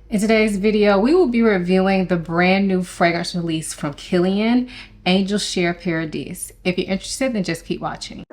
In today's video, we will be reviewing the brand new fragrance release from Kilian, Angel Share Paradis. If you're interested, then just keep watching.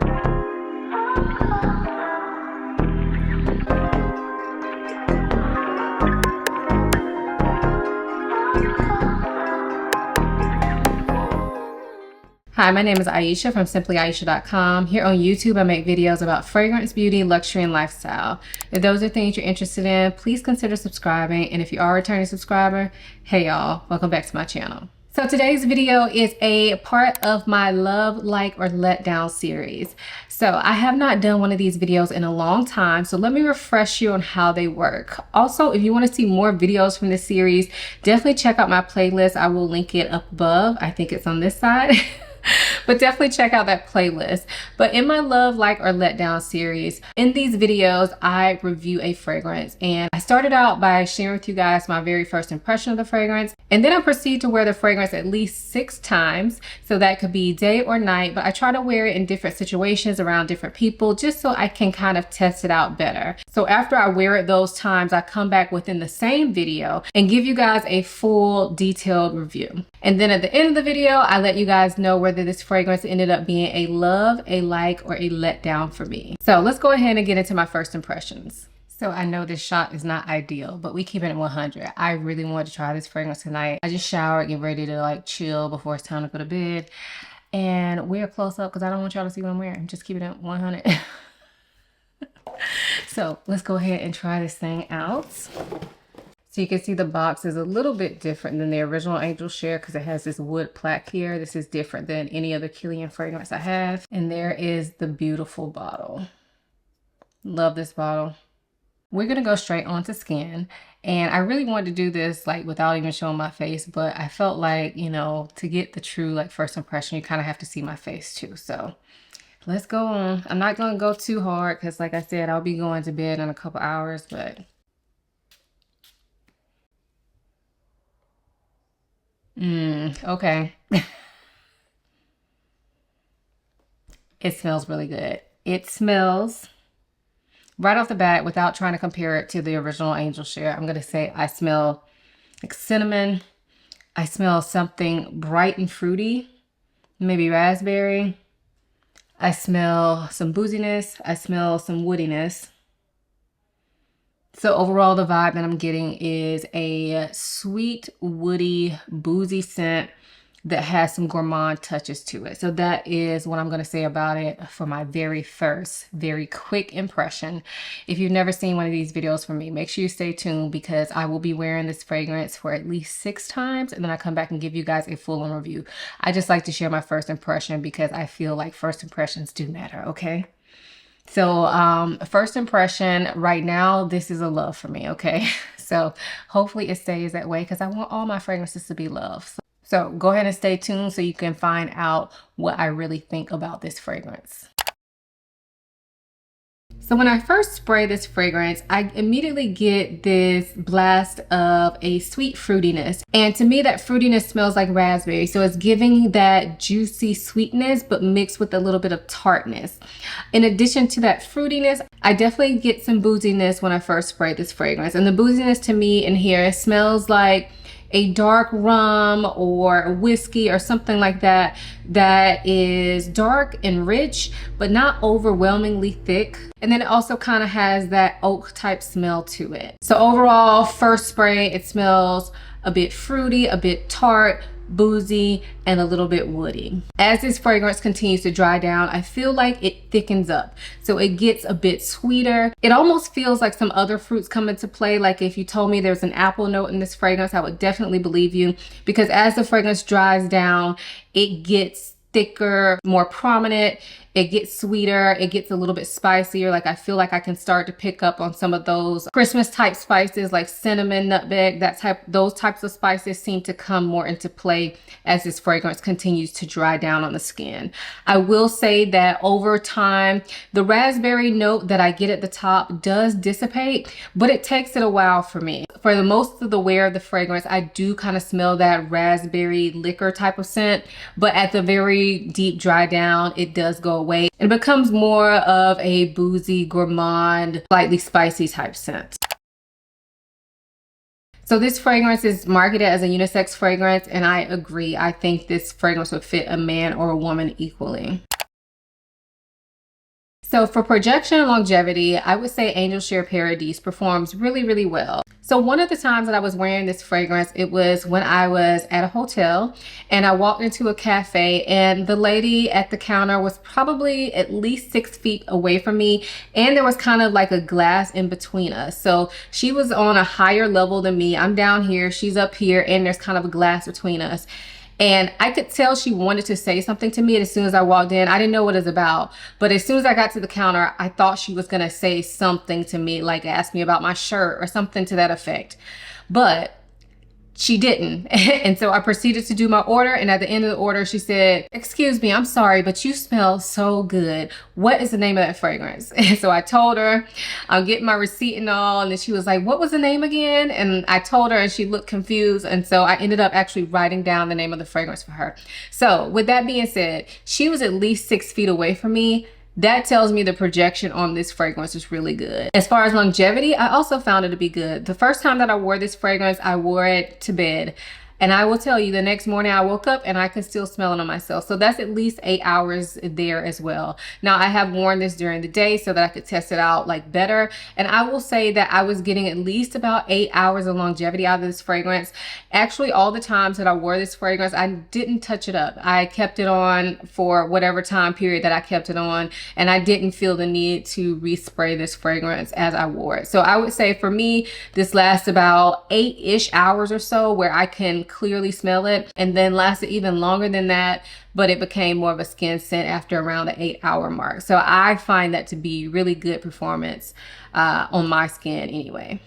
Hi, my name is Ayesha from simplyayesha.com. Here on YouTube, I make videos about fragrance, beauty, luxury, and lifestyle. If those are things you're interested in, please consider subscribing. And if you are a returning subscriber, hey y'all, welcome back to my channel. So today's video is a part of my Love, Like, or Let Down series. So I have not done one of these videos in a long time, so let me refresh you on how they work. Also, if you want to see more videos from this series, definitely check out my playlist. I will link it up above. I think it's on this side. But definitely check out that playlist. But in my Love, Like, or Let Down series, in these videos, I review a fragrance. And I started out by sharing with you guys my very first impression of the fragrance. And then I proceed to wear the fragrance at least 6 times. So that could be day or night, but I try to wear it in different situations around different people just so I can kind of test it out better. So after I wear it those times, I come back within the same video and give you guys a full detailed review. And then at the end of the video, I let you guys know whether this fragrance ended up being a love, a like, or a letdown for me. So let's go ahead and get into my first impressions. So I know this shot is not ideal, but we keep it at 100. I really wanted to try this fragrance tonight. I just showered, get ready to like chill before it's time to go to bed. And wear close up because I don't want y'all to see what I'm wearing. Just keep it at 100. So let's go ahead and try this thing out. So you can see the box is a little bit different than the original Angel Share because it has this wood plaque here. This is different than any other Kilian fragrance I have. And there is the beautiful bottle. Love this bottle. We're going to go straight onto skin. And I really wanted to do this like without even showing my face, but I felt like, you know, to get the true like first impression, you kind of have to see my face too. So let's go on. I'm not going to go too hard because like I said, I'll be going to bed in a couple hours, but okay. It smells really good. It smells right off the bat, without trying to compare it to the original Angel Share, I'm going to say I smell like cinnamon. I smell something bright and fruity, maybe raspberry. I smell some booziness. I smell some woodiness. So overall, the vibe that I'm getting is a sweet, woody, boozy scent that has some gourmand touches to it. So that is what I'm going to say about it for my very first, very quick impression. If you've never seen one of these videos from me, make sure you stay tuned because I will be wearing this fragrance for at least 6 times. And then I come back and give you guys a full-on review. I just like to share my first impression because I feel like first impressions do matter, okay? So first impression right now, this is a love for me, okay? So hopefully it stays that way because I want all my fragrances to be love. So go ahead and stay tuned so you can find out what I really think about this fragrance. So when I first spray this fragrance, I immediately get this blast of a sweet fruitiness. And to me, that fruitiness smells like raspberry. So it's giving that juicy sweetness, but mixed with a little bit of tartness. In addition to that fruitiness, I definitely get some booziness when I first spray this fragrance. And the booziness to me in here smells like a dark rum or a whiskey or something like that that is dark and rich but not overwhelmingly thick, and then it also kind of has that oak type smell to it. So overall, first spray, it smells a bit fruity, a bit tart, boozy, and a little bit woody. As this fragrance continues to dry down, I feel like it thickens up. So it gets a bit sweeter. It almost feels like some other fruits come into play. Like if you told me there's an apple note in this fragrance, I would definitely believe you, because as the fragrance dries down, it gets thicker, more prominent. It gets sweeter. It gets a little bit spicier. Like I feel like I can start to pick up on some of those Christmas type spices like cinnamon, nutmeg, those types of spices seem to come more into play as this fragrance continues to dry down on the skin. I will say that over time, the raspberry note that I get at the top does dissipate, but it takes it a while for me. For the most of the wear of the fragrance, I do kind of smell that raspberry liquor type of scent, but at the very deep dry down, it does go away. It becomes more of a boozy, gourmand, slightly spicy type scent. So this fragrance is marketed as a unisex fragrance, and I agree. I think this fragrance would fit a man or a woman equally. So for projection and longevity, I would say Angel Share Paradis performs really, really well. So one of the times that I was wearing this fragrance, it was when I was at a hotel and I walked into a cafe, and the lady at the counter was probably at least 6 feet away from me, and there was kind of like a glass in between us. So she was on a higher level than me. I'm down here, she's up here, and there's kind of a glass between us. And I could tell she wanted to say something to me as soon as I walked in. I didn't know what it was about, but as soon as I got to the counter, I thought she was gonna say something to me, like ask me about my shirt or something to that effect. But she didn't. And so I proceeded to do my order. And at the end of the order, she said, "Excuse me, I'm sorry, but you smell so good. What is the name of that fragrance?" And so I told her, I'm getting my receipt and all. And then she was like, "What was the name again?" And I told her, and she looked confused. And so I ended up actually writing down the name of the fragrance for her. So with that being said, she was at least 6 feet away from me. That tells me the projection on this fragrance is really good. As far as longevity, I also found it to be good. The first time that I wore this fragrance, I wore it to bed. And I will tell you, the next morning I woke up and I could still smell it on myself. So that's at least 8 hours there as well. Now I have worn this during the day so that I could test it out like better. And I will say that I was getting at least about 8 hours of longevity out of this fragrance. Actually, all the times that I wore this fragrance, I didn't touch it up. I kept it on for whatever time period that I kept it on. And I didn't feel the need to respray this fragrance as I wore it. So I would say for me, this lasts about 8-ish hours or so where I can clearly smell it, and then lasted even longer than that, but it became more of a skin scent after around the 8-hour mark. So I find that to be really good performance on my skin anyway.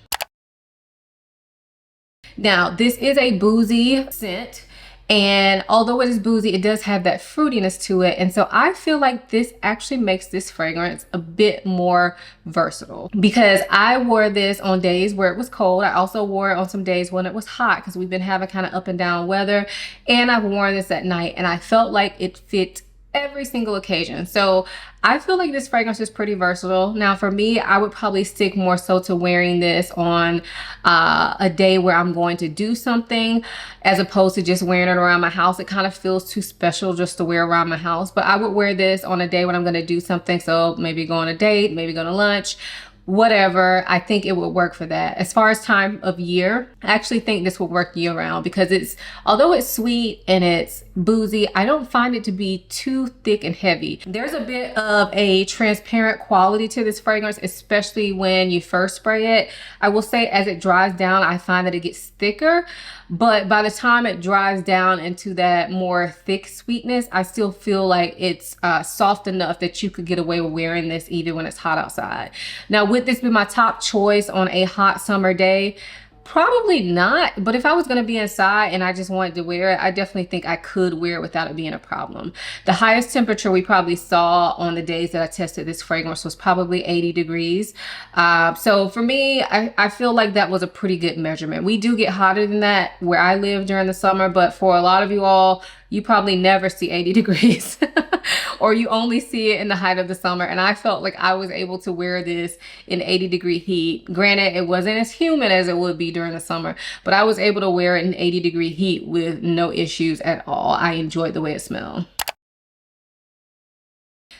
Now, this is a boozy scent. And although it is boozy, it does have that fruitiness to it. And so I feel like this actually makes this fragrance a bit more versatile, because I wore this on days where it was cold. I also wore it on some days when it was hot, because we've been having kind of up and down weather. And I've worn this at night, and I felt like it fit every single occasion. So I feel like this fragrance is pretty versatile. Now for me, I would probably stick more so to wearing this on a day where I'm going to do something, as opposed to just wearing it around my house. It kind of feels too special just to wear around my house, but I would wear this on a day when I'm going to do something. So maybe go on a date, maybe go to lunch, whatever. I think it would work for that. As far as time of year, I actually think this will work year round, because although it's sweet and it's boozy, I don't find it to be too thick and heavy. There's a bit of a transparent quality to this fragrance, especially when you first spray it. I will say as it dries down, I find that it gets thicker, but by the time it dries down into that more thick sweetness, I still feel like it's soft enough that you could get away with wearing this even when it's hot outside. Now, would this be my top choice on a hot summer day? Probably not, but if I was going to be inside and I just wanted to wear it, I definitely think I could wear it without it being a problem. The highest temperature we probably saw on the days that I tested this fragrance was probably 80 degrees. So for me, I feel like that was a pretty good measurement. We do get hotter than that where I live during the summer, but for a lot of you all, you probably never see 80 degrees or you only see it in the height of the summer. And I felt like I was able to wear this in 80-degree heat. Granted, it wasn't as humid as it would be during the summer, but I was able to wear it in 80-degree heat with no issues at all. I enjoyed the way it smelled.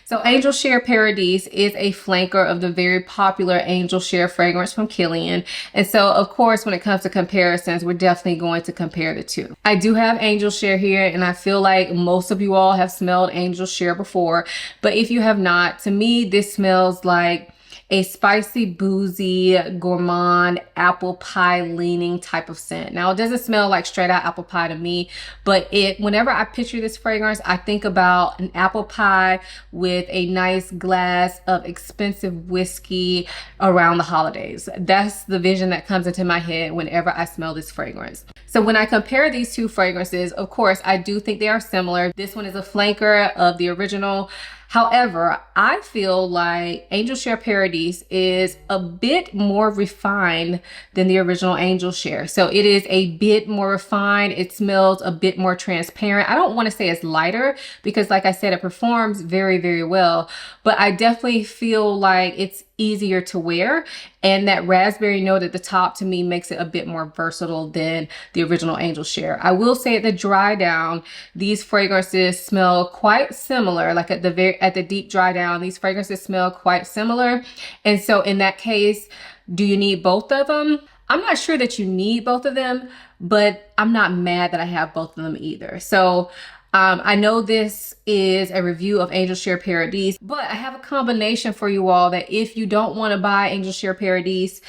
So Angel Share Paradis is a flanker of the very popular Angel Share fragrance from Kilian. And so, of course, when it comes to comparisons, we're definitely going to compare the two. I do have Angel Share here, and I feel like most of you all have smelled Angel Share before. But if you have not, to me, this smells like a spicy, boozy, gourmand, apple pie leaning type of scent. Now, it doesn't smell like straight out apple pie to me, but whenever I picture this fragrance, I think about an apple pie with a nice glass of expensive whiskey around the holidays. That's the vision that comes into my head whenever I smell this fragrance. So when I compare these two fragrances, of course, I do think they are similar. This one is a flanker of the original. However, I feel like Angel Share Paradis is a bit more refined than the original Angel Share. So it is a bit more refined. It smells a bit more transparent. I don't want to say it's lighter because, like I said, it performs very, very well. But I definitely feel like it's easier to wear, and that raspberry note at the top to me makes it a bit more versatile than the original Angel Share. I will say at the dry down, these fragrances smell quite similar. Like at the deep dry down, these fragrances smell quite similar. And so in that case, do you need both of them? I'm not sure that you need both of them, but I'm not mad that I have both of them either. So I know this is a review of Angel Share Paradis, but I have a combination for you all that if you don't want to buy Angel Share Paradis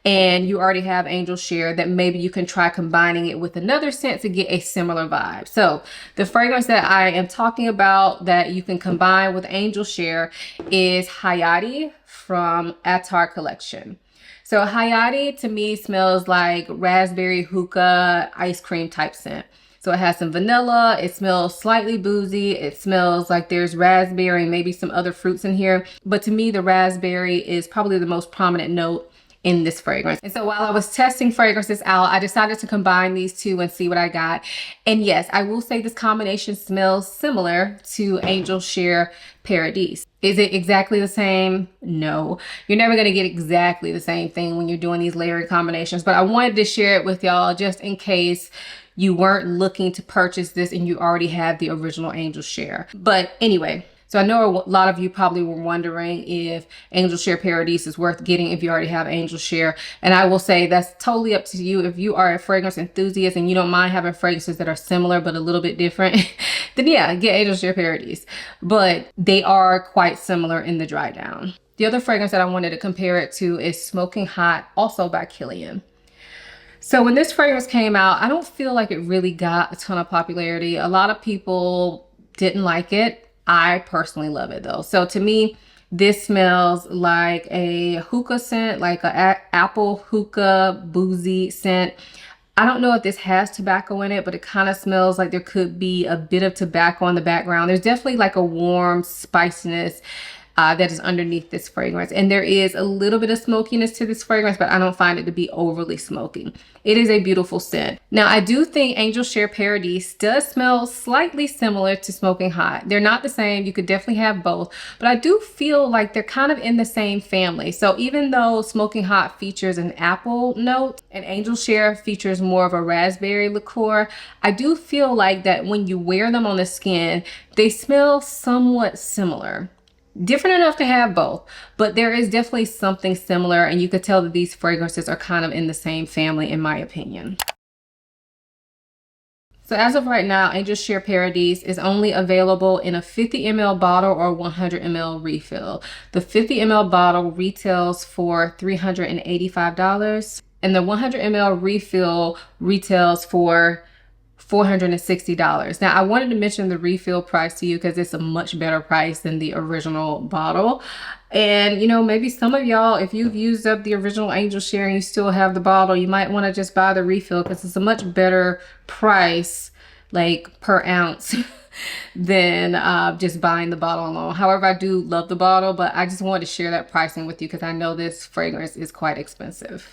and you already have Angel Share, that maybe you can try combining it with another scent to get a similar vibe. So the fragrance that I am talking about that you can combine with Angel Share is Hayati from Attar Collection. So Hayati to me smells like raspberry hookah ice cream type scent. So it has some vanilla, it smells slightly boozy, it smells like there's raspberry and maybe some other fruits in here. But to me, the raspberry is probably the most prominent note in this fragrance. And so while I was testing fragrances out, I decided to combine these two and see what I got. And yes, I will say this combination smells similar to Angel Share Paradis. Is it exactly the same? No. You're never going to get exactly the same thing when you're doing these layering combinations, but I wanted to share it with y'all just in case you weren't looking to purchase this and you already have the original Angel Share. But anyway, so I know a lot of you probably were wondering if Angel Share Paradis is worth getting if you already have Angel Share. And I will say that's totally up to you. If you are a fragrance enthusiast and you don't mind having fragrances that are similar but a little bit different, then yeah, get Angel Share Paradis. But they are quite similar in the dry down. The other fragrance that I wanted to compare it to is Smoking Hot, also by Kilian. So when this fragrance came out, I don't feel like it really got a ton of popularity. A lot of people didn't like it. I personally love it though. So to me, this smells like a hookah scent, like an apple hookah boozy scent. I don't know if this has tobacco in it, but it kind of smells like there could be a bit of tobacco in the background. There's definitely like a warm spiciness that is underneath this fragrance. And there is a little bit of smokiness to this fragrance, but I don't find it to be overly smoky. It is a beautiful scent. Now, I do think Angel Share Paradis does smell slightly similar to Smoking Hot. They're not the same. You could definitely have both, but I do feel like they're kind of in the same family. So even though Smoking Hot features an apple note and Angel Share features more of a raspberry liqueur, I do feel like that when you wear them on the skin, they smell somewhat similar. Different enough to have both, but there is definitely something similar, and you could tell that these fragrances are kind of in the same family in my opinion. So as of right now, Angel Share Paradis is only available in a 50 ml bottle or 100 ml refill. The 50 ml bottle retails for $385 and the 100 ml refill retails for $460. Now, I wanted to mention the refill price to you because it's a much better price than the original bottle. And, you know, maybe some of y'all, if you've used up the original Angel Share and you still have the bottle, you might want to just buy the refill because it's a much better price, like per ounce, than just buying the bottle alone. However, I do love the bottle, but I just wanted to share that pricing with you because I know this fragrance is quite expensive.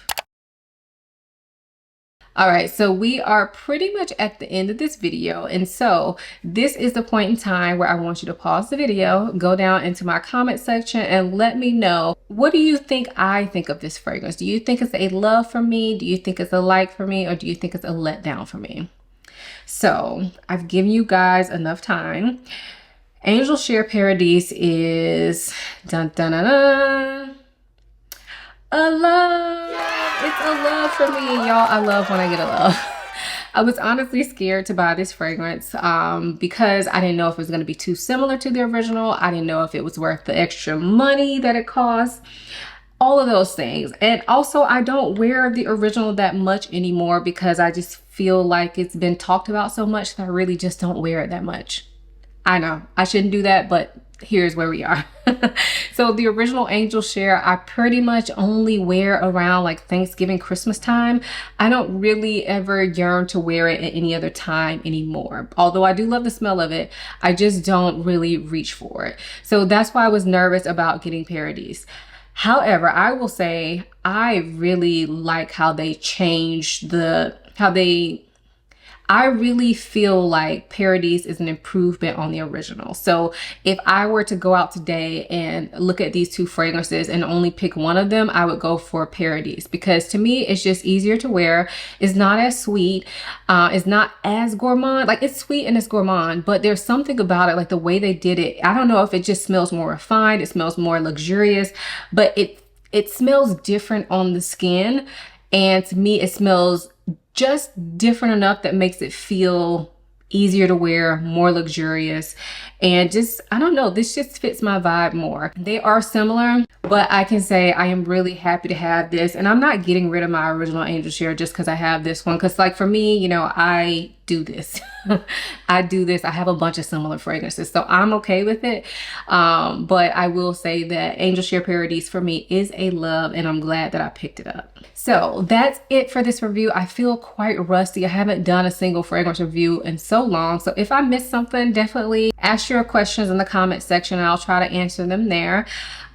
All right, so we are pretty much at the end of this video. And so this is the point in time where I want you to pause the video, go down into my comment section and let me know, what do you think I think of this fragrance? Do you think it's a love for me? Do you think it's a like for me? Or do you think it's a letdown for me? So I've given you guys enough time. Angel Share Paradis is dun dun dun dun. A love. It's a love for me, y'all. I love when I get a love. I was honestly scared to buy this fragrance because I didn't know if it was going to be too similar to the original. I didn't know if it was worth the extra money that it cost. All of those things. And also, I don't wear the original that much anymore because I just feel like it's been talked about so much that I really just don't wear it that much. I know I shouldn't do that, but here's where we are. So the original Angel Share, I pretty much only wear around like Thanksgiving, Christmas time. I don't really ever yearn to wear it at any other time anymore. Although I do love the smell of it, I just don't really reach for it. So that's why I was nervous about getting Paradis. However, I will say I really like how they changed I really feel like Paradis is an improvement on the original. So if I were to go out today and look at these two fragrances and only pick one of them, I would go for Paradis, because to me, it's just easier to wear. It's not as sweet. It's not as gourmand. Like, it's sweet and it's gourmand, but there's something about it, like the way they did it. I don't know if it just smells more refined. It smells more luxurious, but it smells different on the skin. And to me, it smells just different enough that makes it feel easier to wear, more luxurious, and just, I don't know, this just fits my vibe more. They are similar, but I can say I am really happy to have this, and I'm not getting rid of my original Angel Share just because I have this one, because like for me, you know, I do this. I do this. I have a bunch of similar fragrances, so I'm okay with it. But I will say that Angel Share Paradis for me is a love, and I'm glad that I picked it up. So that's it for this review. I feel quite rusty. I haven't done a single fragrance review in so long. So if I missed something, definitely ask your questions in the comment section and I'll try to answer them there.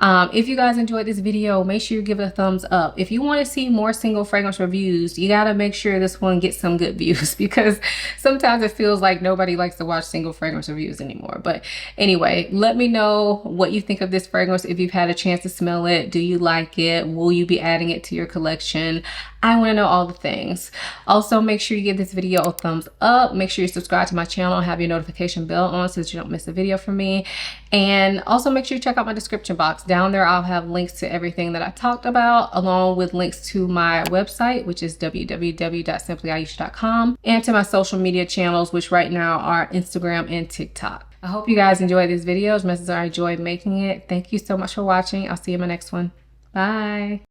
If you guys enjoyed this video, make sure you give it a thumbs up. If you want to see more single fragrance reviews, you got to make sure this one gets some good views, because sometimes it feels like nobody likes to watch single fragrance reviews anymore. But anyway, let me know what you think of this fragrance. If you've had a chance to smell it, do you like it? Will you be adding it to your collection? I want to know all the things. Also, make sure you give this video a thumbs up. Make sure you subscribe to my channel and have your notification bell on so that you don't miss a video from me. And also make sure you check out my description box. Down there, I'll have links to everything that I talked about, along with links to my website, which is www.simplyayesha.com, and to my social media channels, which right now are Instagram and TikTok. I hope you guys enjoyed this video as much as I enjoyed making it. Thank you so much for watching. I'll see you in my next one. Bye.